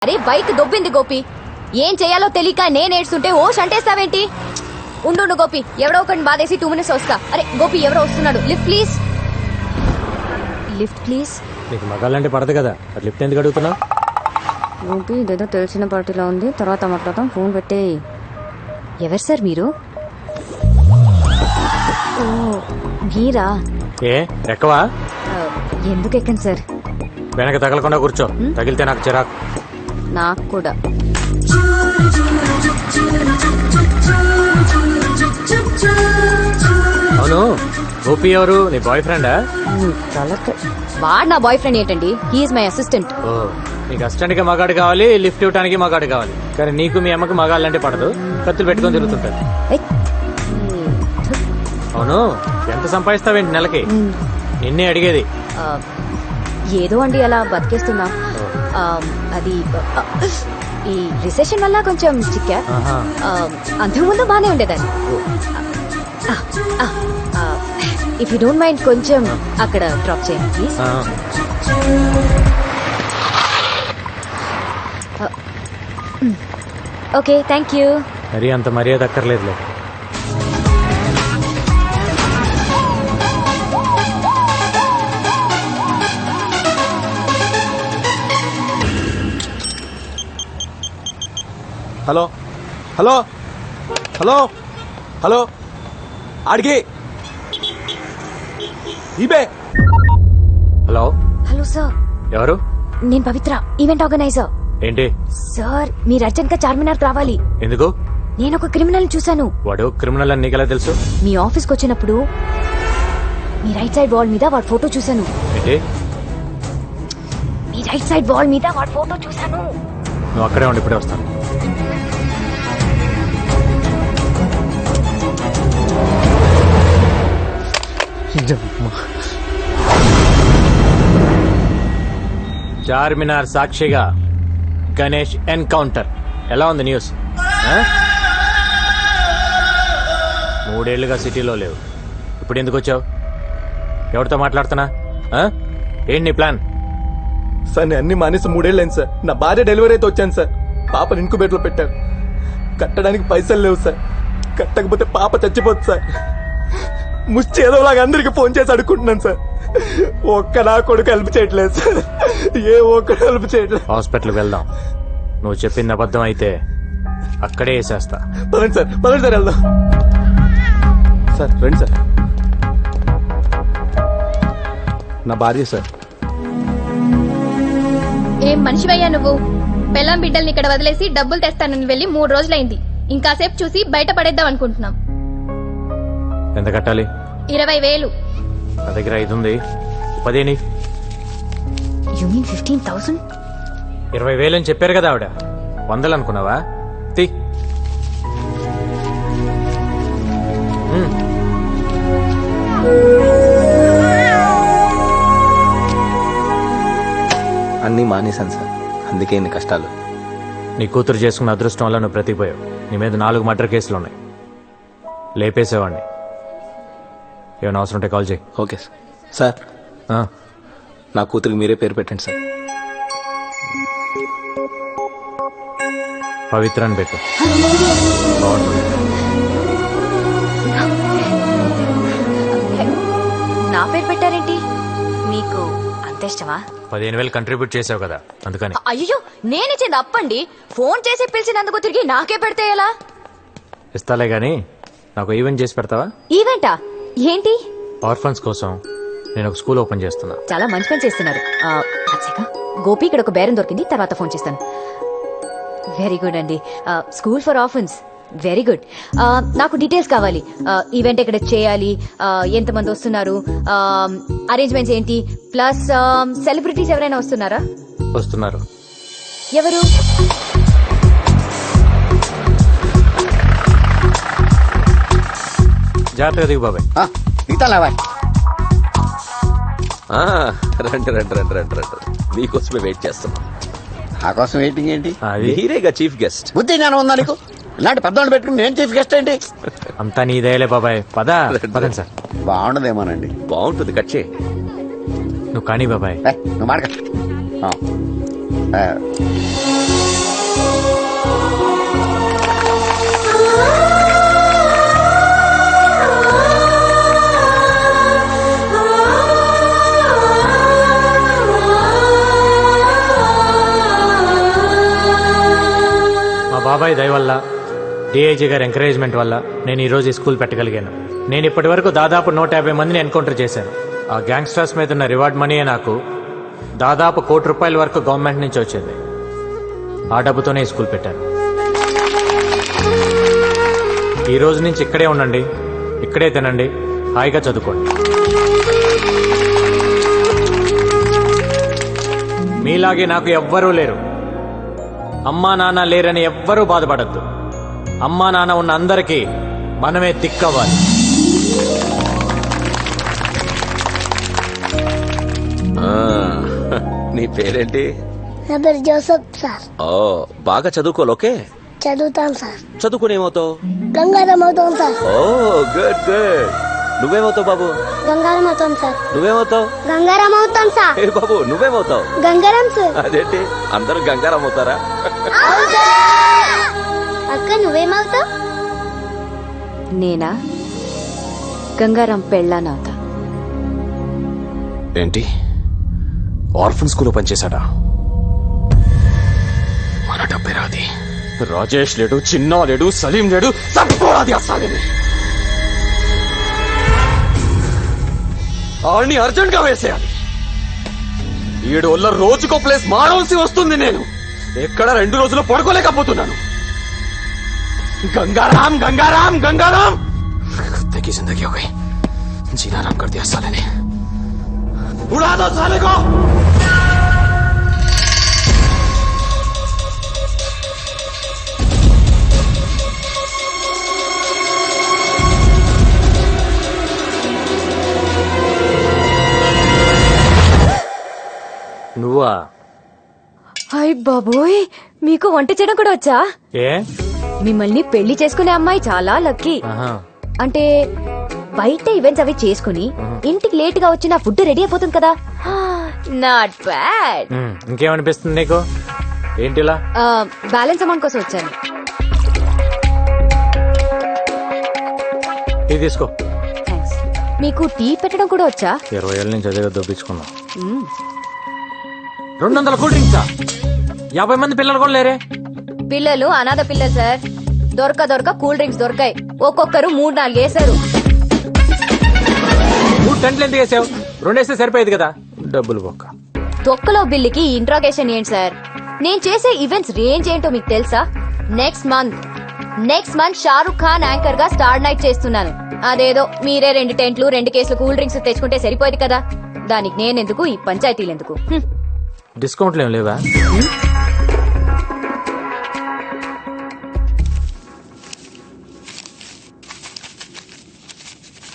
అరే బైక్ దొబ్బింది గోపి. ఏం చేయాలో తెలియక నేను ఏడ్చుంటే ఓ అంటేస్తావేంటి? ఉండు గోపి, ఎవడో ఒకటి బాధేసి 2 minutes వస్తా. అరే గోపి, ఎవరో వస్తున్నాడు. Lift please, lift please. నీకు మగాళ్ళంటే పడదు కదా, అది లిఫ్ట్ ఎందుకు అడుగుతున్నావు? గోపి, ఇదేదో తెలిసిన పార్టీలో ఉంది, తర్వాత మాట్లాడతాం. ఫోన్ పెట్టే. ఎవరు సార్ మీరు? ఓ మీరా? ఏ ఎక్కవా? ఎందుకు ఎక్కండి సార్? వెనక తగలకుండా కూర్చో, తగిలితే నాకు చిరాకు. నాకు కూడా. అవును, గోపి ఎవరు? నీ బాయ్ ఫ్రెండా? వాడు నా బాయ్ ఫ్రెండ్ ఏంటండి? He's my assistant. ఓ, నీకు అసిస్టెంట్ కి మగాడు కావాలి, లిఫ్ట్ ఇవ్వడానికి మగాడు కావాలి. కానీ నీకు మీ అమ్మకి మగాళ్ళంటే పడదు, కత్తులు పెట్టుకొని తిరుగుతుంటది. అవును, ఎంత సంపాదిస్తావేంటి నెలకి? నిన్నే అడిగేది. ఏదో అండి అలా బతికేస్తున్నా. అది ఈ రిసెషన్ వల్ల కొంచెం చిక్కా. అంతకుముందు బానే ఉండేదాన్ని. ఇఫ్ యూ డోంట్ మైండ్ కొంచెం అక్కడ డ్రాప్ చేయండి ప్లీజ్. Okay, thank you. మరి అంత మర్యాద అక్కర్లేదులే. హలో హలో హలో హలో ఆడికి ఇబే. హలో హలో సార్, ఎవరు? నేను పవిత్ర, ఈవెంట్ ఆర్గనైజర్. ఏంటి? సార్, మీరు అర్జెంట్ గా చార్మినార్ రావాలి. ఎందుకు? నేను ఒక క్రిమినల్ చూశాను. వాడు క్రిమినల్ అని నీకెలా తెలుసు? మీ ఆఫీస్ కి వచ్చినప్పుడు మీ రైట్ సైడ్ వాల్ మీద వాడి ఫోటో చూశాను. ఏంటి? మీ రైట్ సైడ్ వాల్ మీద వాడి ఫోటో చూశాను. నువ్వు అక్కడే ఉండి ఇప్పుడే వస్తాను. చార్మినార్ సాక్షిగా గణేష్ ఎన్కౌంటర్. ఎలా ఉంది న్యూస్? 3 ఏళ్లుగా సిటీలో లేవు, ఇప్పుడు ఎందుకు వచ్చావు? ఎవరితో మాట్లాడుతున్నా? ఏంటి నీ ప్లాన్? సార్, నేను అన్ని మానేసి 3 ఏళ్ళు అయింది సార్. నా భార్య డెలివరీ అయితే వచ్చాను సార్. పాపను ఇంకుబేట్లో పెట్టారు. కట్టడానికి పైసలు లేవు సార్. కట్టకపోతే పాప చచ్చిపోతుంది సార్. ముష్టి ఏదోలాగా అందరికి ఫోన్ చేసి అడుక్కుంటున్నాను సార్. ఒక్క నా కొడుకు హెల్ప్ చేయట్లేదు సార్. ఏ ఒక్కడు హెల్ప్ చేయట్లేదు. హాస్పిటల్కి వెళ్దాం. నువ్వు చెప్పింది అబద్ధం అయితే అక్కడే వేసేస్తా. పదండి సార్, పదండి సార్, వెళ్దాం సార్. రండి సార్. నా భార్య సార్. ఏం మనిషివయ్యా నువ్వు? పెళ్ళాం బిడ్డల్ని ఇక్కడ వదిలేసి డబ్బులు తెస్తానని వెళ్ళి 3 రోజులైంది. ఇంకాసేపు చూసి బయట పడేద్దాం అనుకుంటున్నాం. ఎంత కట్టాలి? 20,000. నా దగ్గర 5 ఉంది. 10. You mean 15,000? 20,000 అని చెప్పారు కదా ఆవిడ. 100 అనుకున్నావా? తీ. అన్నీ మానేశాను సార్, అందుకే ఇన్ని కష్టాలు. నీ కూతురు చేసుకున్న అదృష్టం వల్ల నువ్వు బ్రతికిపోయావు. నీ మీద 4 మర్డర్ కేసులు ఉన్నాయి. లేపేసేవాడిని. ఏమైనా అవసరం ఉంటే కాల్ చేయి. Okay sir. సార్, నా కూతురికి మీరే పేరు పెట్టండి సార్. పవిత్ర అని పెట్టు. బాగుంటుంది. నా పేరు పెట్టారేంటి? మీకు అంత ఇష్టమా? 15,000 కంట్రిబ్యూట్ చేసావు కదా, అందుకని. అయ్యో, నేనిచ్చింది అప్పండి. ఫోన్ చేసి పిలిచినందుకు తిరిగి నాకే పెడితే ఎలా? ఇస్తాలే గానీ నాకు ఈవెంట్ చేసి పెడతావా? ఈవెంటా? ఏంటి? ఆర్ఫన్స్ కోసం నేను ఒక స్కూల్ ఓపెన్ చేస్తున్నా. చాలా మంచి పని చేస్తున్నారు. గోపి, ఇక్కడ ఒక బేరం దొరికింది, తర్వాత ఫోన్ చేస్తాను. వెరీ గుడ్ అండి. School for orphans, very good. నాకు డీటెయిల్స్ కావాలి. ఈవెంట్ ఎక్కడ చేయాలి, ఎంతమంది వస్తున్నారు, అరేంజ్మెంట్స్ ఏంటి, ప్లస్ సెలబ్రిటీస్ ఎవరైనా వస్తున్నారా? వస్తున్నారు. ఎవరు? జాగ్రత్తగా దిగు బాబాయ్. రండి రండి రండి రండి రండి. మీకోసమే వెయిట్ చేస్తున్నాం. నా కోసం వెయిటింగ్ ఏంటి? మీరేగా చీఫ్ గెస్ట్. బుద్ధి జ్ఞానం ఉందా నీకు? ఇలాంటి పెద్దవాళ్ళు పెట్టుకుని నేను చీఫ్ గెస్ట్ ఏంటి? అంతా నీదేలే బాబాయ్. పదండి సార్. బాగుండదేమోనండి. బాగుంటుంది, కట్ చేయి. నువ్వు కానీ బాబాయ్. నువ్వు మాడక బాబాయ్ దయ వల్ల డిఐజీ గారి ఎంకరేజ్మెంట్ వల్ల నేను ఈరోజు ఈ స్కూల్ పెట్టగలిగాను. నేను ఇప్పటి వరకు దాదాపు 150 మందిని ఎన్కౌంటర్ చేశాను. ఆ గ్యాంగ్స్టర్స్ మీద ఉన్న రివార్డ్ మనీయే నాకు దాదాపు ₹1 కోటి వరకు గవర్నమెంట్ నుంచి వచ్చింది. ఆ డబ్బుతోనే ఈ స్కూల్ పెట్టాను. ఈ రోజు నుంచి ఇక్కడే ఉండండి, ఇక్కడే తినండి, హాయిగా చదువుకోండి. మీలాగే నాకు ఎవ్వరూ లేరు. అమ్మా నాన్న లేరని ఎవ్వరూ బాధపడద్దు. అమ్మా నాన్న ఉన్న అందరికీ మనమే దిక్కవ్వాలి. ఆ, నీ పేరేంటి? నా పేరు జోసఫ్ సార్. ఓ, బాగా చదువుకోవాలి. ఓకే, చదువుతాను సార్. చదువుకుని ఏమవుతావు? గంగారం అవుతాం సార్. ఓ గుడ్ గుడ్. నువ్వేమవుతావు బాబు? గంగారం అవుతాం సార్. నువ్వేమవుతావు? గంగారం అవుతాం సార్. ఏ బాబు, నువ్వేమవుతావు? గంగారం సార్. అదేంటి అందరూ గంగారం అవుతారా? అక్క నువ్వేమవుతావు? నేనా గంగారాం పెళ్ళానవుతా. ఏంటి ఆర్ఫన్ స్కూల్లో పనిచేశాడా? మన డబ్బే రాది. రాజేష్ లేడు, చిన్నా లేడు, సలీం లేడు, సరిపోరాది అసలు. ఆడిని అర్జెంట్ గా వేసేయాలి. 7 వల్ల రోజుకో ప్లేస్ మారవలసి వస్తుంది. నేను ఎక్కడ 2 రోజులు పడుకోలేకపోతున్నాను. गंगाराम गंगाराम गंगाराम कुत्ते की जिंदगी हो गई. जीना आराम कर दिया साले ने. उड़ा दो साले को. నువ్వా? హాయ్ బాబోయ్, మీకు వంట చేయడం కూడా వచ్చా? ఏ మిమ్మల్ని పెళ్లి చేసుకునే అమ్మాయి చాలా లక్కీ. ఆహా. అంటే బయట ఈవెంట్స్ అవి చేసుకుని ఇంటికి లేట్ గా వచ్చి నా ఫుడ్ రెడీ అయిపోతుంది కదా. Not bad. ఇంకేమనిపిస్తుంది నీకు? ఏంటిలా? బ్యాలెన్స్ అమౌంట్ కోసం వచ్చాను. ఇది తీసుకో. థ్యాంక్స్. మీకు టీ పెట్టడం కూడా వచ్చా? 20 ఏళ్ళ నుంచి అదే దొప్పించుకున్నాం. 200 కూల్ డ్రింక్సా? 50 మంది పిల్లలు కూడా లేరే? పిల్లలు అనాథ పిల్లలు సార్. దొరక కూల్ డ్రింక్స్ దొరకాయి. ఒక్కొక్కరు 3-4 వేశారు. 3 టెంట్లు ఎందుకు వేసావు? 2 వేస్తే సరిపోయేది కదా. డబ్బులు బొక్క. తొక్కలో బిల్లుకి ఇంట్రాగేషన్ ఏంటి సార్? నేను చేసే ఈవెంట్స్ రేంజ్ ఏంటో మీకు తెలుసా? Next month Shahrukh Khan anchor గా స్టార్ నైట్ చేస్తున్నాను. అదేదో మీరే 2 టెంట్లు 2 కేసులు కూల్ డ్రింక్స్ తెచ్చుకుంటే సరిపోయేది కదా. దానికి నేనెందుకు, ఈ పంచాయతీలు ఎందుకు? డిస్కౌంట్లు ఏం లేవా?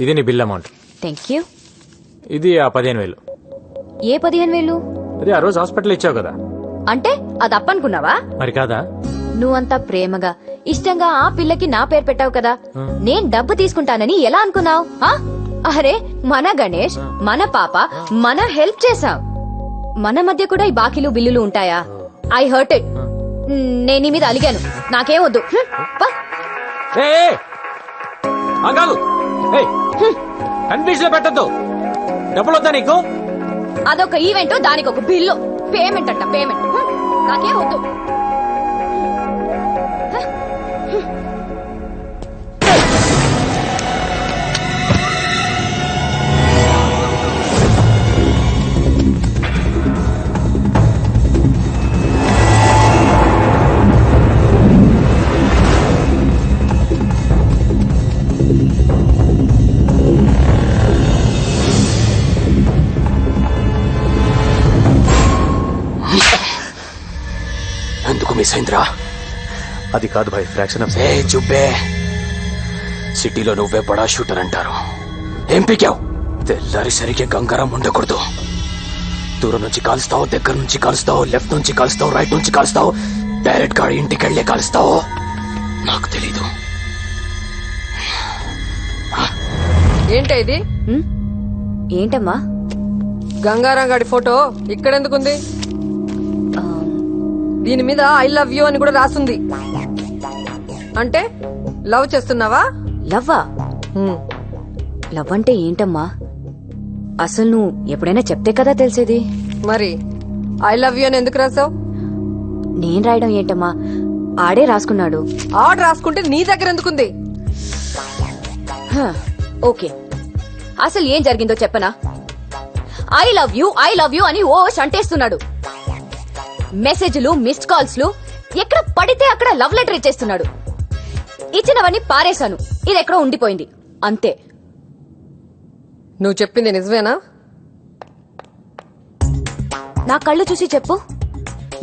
ఇది నీ బిల్ అమౌంట్. Thank you. ఇది ఆ 15,000. ఏ 15,000? అది ఆ రోజు హాస్పిటల్ ఇచ్చావు కదా. అంటే అది అప్పనుకున్నావా? మరి కాదా? నువ్వంతా ప్రేమగా ఇష్టంగా ఆ పిల్లకి నా పేరు పెట్టావు కదా. నేను డబ్బు తీసుకుంటానని ఎలా అనుకున్నావు? అరే మన గణేష్, మన పాప, మన హెల్ప్ చేసాం. మన మధ్య కూడా ఈ బాకీలు బిల్లులు ఉంటాయా? I hurt it. నేను నీ మీద అలిగాను. నాకేం వద్దు. కన్ఫ్యూజన్ లో పెట్టద్దు. డబ్బులు వద్దా నీకు? అదొక ఈవెంట్, దానికి ఒక బిల్లు. పేమెంట్ అంట పేమెంట్. నాకేం వద్దు. ఎందుకు మిస్ అయిందిరా? అది కాదు భాయ్, ఫ్రాక్షన్ ఆఫ్. ఏ చుబ్బే, సిటీలో నువ్వే బడా షూటర్ అంటారు. ఏం పీకావు? తెల్లారి సరిగ్గా గంగారం ఉండకూడదు. దూరం నుంచి కాలుస్తావు, దగ్గర నుంచి కాలుస్తావు, లెఫ్ట్ నుంచి కాలుస్తావు, రైట్ నుంచి కాలుస్తావు, డైరెక్ట్ గా ఇంటికి వెళ్లే కాలుస్తావు. నాకు తెలీదు. ఏంటి ఇది? ఏంటమ్మా? గంగారాం గాడి ఫోటో ఇక్కడెందుకుంది? దీని మీద ఐ లవ్ యూ అని కూడా రాసుంది. అంటే లవ్ చేస్తున్నావా? లవ్వా? లవ్ అంటే ఏంటమ్మా? అసలు నువ్వు ఎప్పుడైనా చెప్తే కదా తెలిసేది. మరి ఐ లవ్ యూ అని ఎందుకు రాసావు? నేను రాయడం ఏంటమ్మా? ఆడే రాసుకున్నాడు. ఆర్డర్ రాసుకుంటే నీ దగ్గర ఎందుకుంది? ఓకే, అసలు ఏం జరిగిందో చెప్పనా? ఐ లవ్ యూ అని ఓ అంటేస్తున్నాడు. మెసేజ్లు, మిస్డ్ కాల్స్లు, ఎక్కడ పడితే అక్కడ లవ్ లెటర్ ఇచ్చేస్తున్నాడు. ఇచ్చినవన్నీ పారేశాను, ఇది ఎక్కడో ఉండిపోయింది అంతే. నువ్వు చెప్పింది నిజమేనా? నా కళ్ళు చూసి చెప్పు,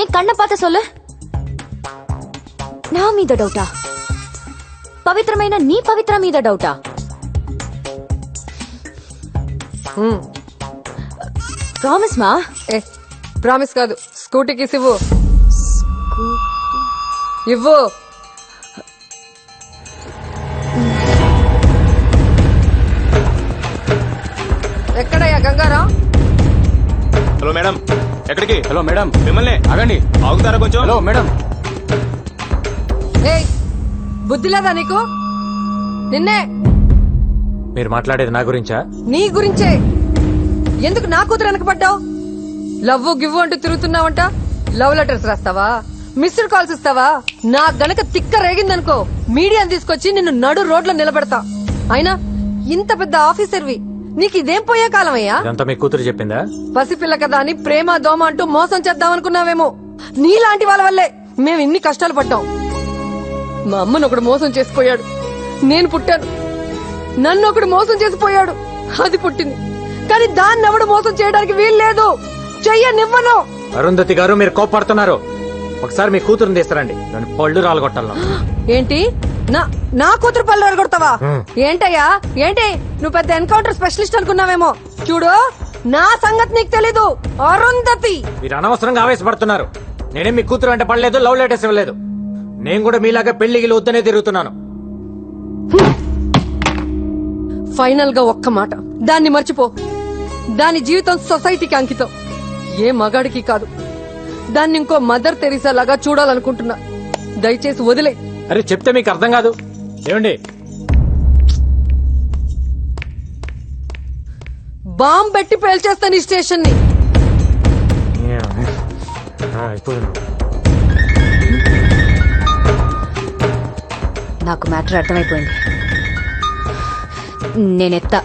ఏం కన్న పాత సొల్ల? నా మీద డౌటా? పవిత్రమైన నీ పవిత్ర మీద డౌటా? ప్రామిస్ మా. ఏ ప్రామిస్ కాదు, స్కూటీకి ఇవ్వు. ఇవ్వు. ఎక్కడయ్యా గంగారాం? హలో మేడం, ఎక్కడికి? హలో మేడం, మిమ్మల్ని ఆగండి. ఆగుతారా కొంచెం? హలో మేడం, ఏయ్, బుద్ధి లేదా నీకు? నిన్నే. మీరు మాట్లాడేది నా గురించా? నీ గురించే. ఎందుకు నా కూతురు వెనకబడ్డావు? లవ్ గివ్వు అంటూ తిరుగుతున్నావంట. లవ్ లెటర్స్ రాస్తావా? మిస్డ్ కాల్స్ ఇస్తావా? నా గనక తిక్క రేగిందనుకో, మీడియాని తీసుకొచ్చి నిన్ను నడు రోడ్లో నిలబెడతా. అయినా ఇంత పెద్ద ఆఫీసర్వి, నీకు ఇదేం పోయే కాలమయ్యా? ఇదంతా మీ కూతురు చెప్పిందా? పసిపిల్ల కదా అని ప్రేమ దోమ అంటూ మోసం చేద్దామనుకున్నావేమో. నీలాంటి వాళ్ళ వల్లే మేము ఇన్ని కష్టాలు పడ్డాం. మా అమ్మను ఒకడు మోసం చేసిపోయాడు, నేను పుట్టాను. నన్ను ఒకడు మోసం చేసిపోయాడు, అది పుట్టింది. కానీ దాన్ని ఎవడు మోసం చేయడానికి వీల్లేదు. చెయ్యనివ్వను. అరుంధతి గారు, మీరు కోపడుతున్నారు. ఒకసారి మీ కూతురుని తీస్తారండి, నేను పళ్ళు రాలగొట్టాలను. ఏంటి? నా కూతురు పళ్ళు ఎరగొడతావా? ఏంటయ్యా ఏంటి? నువ్వు పెద్ద ఎన్కౌంటర్ స్పెషలిస్ట్ అనుకున్నావేమో. చూడు, నా సంగతి నీకు తెలీదు. అరుంధతి, మీరు అనవసరంగా ఆవేశపడుతున్నారు. నేనేం మీ కూతురు అంటే పడలేదు, లవ్ లెటర్స్ ఇవ్వలేదు. నేను కూడా మీలాగా పెళ్లికి వద్దనే తిరుగుతున్నాను. ఫైనల్ గా ఒక్క మాట, దాన్ని మర్చిపో. దాని జీవితం సొసైటీకి అంకితం, ఏ మగాడికి కాదు. దాన్ని ఇంకో మదర్ తెరీసా లాగా చూడాలనుకుంటున్నా. దయచేసి వదిలే. అరే చెప్తే మీకు అర్థం కాదు. ఏమండి, బాంబ్ పెట్టి పేల్చేస్తాను ఈ స్టేషన్ ని. నాకు మ్యాటర్ అర్థమైపోయింది. నేనెత్తా.